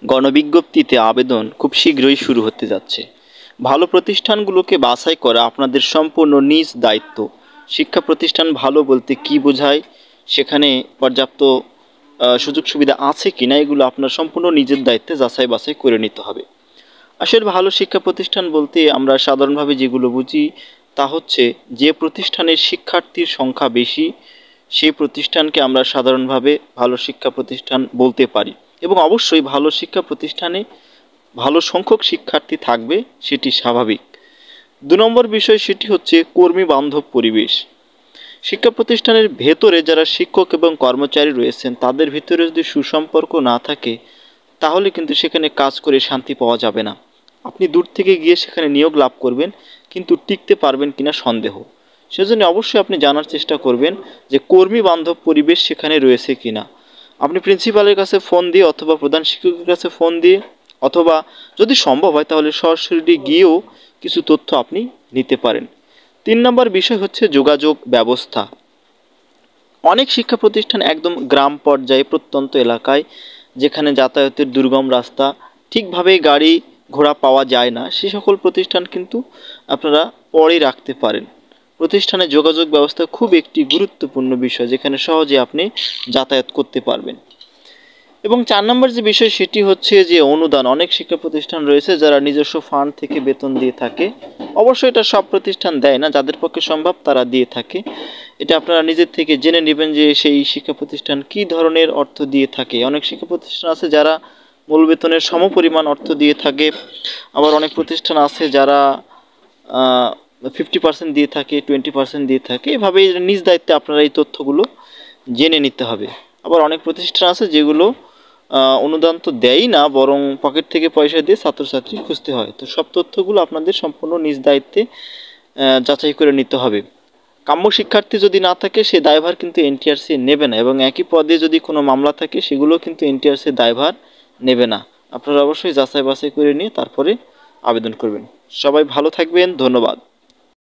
গণবিজ্ঞপ্তিতে আবেদন খুব শীঘ্রই শুরু হতে যাচ্ছে। ভালো প্রতিষ্ঠানগুলোকে বাছাই করা আপনাদের সম্পূর্ণ নিজ দায়িত্ব। শিক্ষা প্রতিষ্ঠান ভালো বলতে কী বোঝায়, সেখানে পর্যাপ্ত সুযোগ সুবিধা আছে কিনা, এগুলো আপনার সম্পূর্ণ নিজের দায়িত্বে যাচাই বাছাই করে নিতে হবে। আসলে ভালো শিক্ষা প্রতিষ্ঠান বলতে আমরা সাধারণভাবে যেগুলো বুঝি তা হচ্ছে যে প্রতিষ্ঠানের শিক্ষার্থীর সংখ্যা বেশি সেই প্রতিষ্ঠানকে আমরা সাধারণভাবে ভালো শিক্ষা প্রতিষ্ঠান বলতে পারি। এবং অবশ্যই ভালো শিক্ষা প্রতিষ্ঠানে ভালো সংখ্যক শিক্ষার্থী থাকবে, সেটি স্বাভাবিক। ২ নম্বর বিষয় সেটি হচ্ছে কর্মী বান্ধব পরিবেশ। শিক্ষা প্রতিষ্ঠানের ভেতরে যারা শিক্ষক এবং কর্মচারী রয়েছেন তাদের ভিতরে যদি সুসম্পর্ক না থাকে তাহলে কিন্তু সেখানে কাজ করে শান্তি পাওয়া যাবে না। আপনি দূর থেকে গিয়ে সেখানে নিয়োগ লাভ করবেন, কিন্তু টিকতে পারবেন কিনা সন্দেহ। সেজন্য অবশ্যই আপনি জানার চেষ্টা করবেন যে কর্মী বান্ধব পরিবেশ সেখানে রয়েছে কিনা। আপনি প্রিন্সিপালের কাছে ফোন দিয়ে অথবা প্রধান শিক্ষকের কাছে ফোন দিয়ে অথবা যদি সম্ভব হয় তাহলে সরাসরি গিয়েও কিছু তথ্য আপনি নিতে পারেন। ৩ নম্বর বিষয় হচ্ছে যোগাযোগ ব্যবস্থা। অনেক শিক্ষা প্রতিষ্ঠান একদম গ্রাম পর্যায়ে প্রত্যন্ত এলাকায়, যেখানে যাতায়াতের দুর্গম রাস্তা, ঠিকভাবে গাড়ি ঘোড়া পাওয়া যায় না, সে সকল প্রতিষ্ঠান কিন্তু আপনারা পরে রাখতে পারেন। প্রতিষ্ঠানের যোগাযোগ ব্যবস্থা খুব একটি গুরুত্বপূর্ণ বিষয়, যেখানে সহজে আপনি যাতায়াত করতে পারবেন। এবং ৪ নম্বর যে বিষয় সেটি হচ্ছে যে অনুদান। অনেক শিক্ষা প্রতিষ্ঠান রয়েছে যারা নিজস্ব ফান্ড থেকে বেতন দিয়ে থাকে। অবশ্যই এটা সব প্রতিষ্ঠান দেয় না, যাদের পক্ষে সম্ভব তারা দিয়ে থাকে। এটা আপনারা নিজের থেকে জেনে নেবেন যে সেই শিক্ষা প্রতিষ্ঠান কী ধরনের অর্থ দিয়ে থাকে। অনেক শিক্ষা প্রতিষ্ঠান আছে যারা মূল বেতনের সমপরিমাণ অর্থ দিয়ে থাকে, আবার অনেক প্রতিষ্ঠান আছে যারা 50% দিয়ে থাকে, 20% দিয়ে থাকে। এভাবে নিজ দায়িত্বে আপনারা এই তথ্যগুলো জেনে নিতে হবে। আবার অনেক প্রতিষ্ঠান আছে যেগুলো অনুদান তো দেয়ই না, বরং পকেট থেকে পয়সা দিয়ে ছাত্রছাত্রী খুঁজতে হয়। তো সব তথ্যগুলো আপনাদের সম্পূর্ণ নিজ দায়িত্বে যাচাই করে নিতে হবে। কাম্য শিক্ষার্থী যদি না থাকে সে দায়ভার কিন্তু এনটিআরসি নেবে না, এবং একই পদে যদি কোনো মামলা থাকে সেগুলো কিন্তু এনটিআরসি দায়ভার নেবে না। আপনারা অবশ্যই যাচাই বাছাই করে নিয়ে তারপরে আবেদন করবেন। সবাই ভালো থাকবেন, ধন্যবাদ।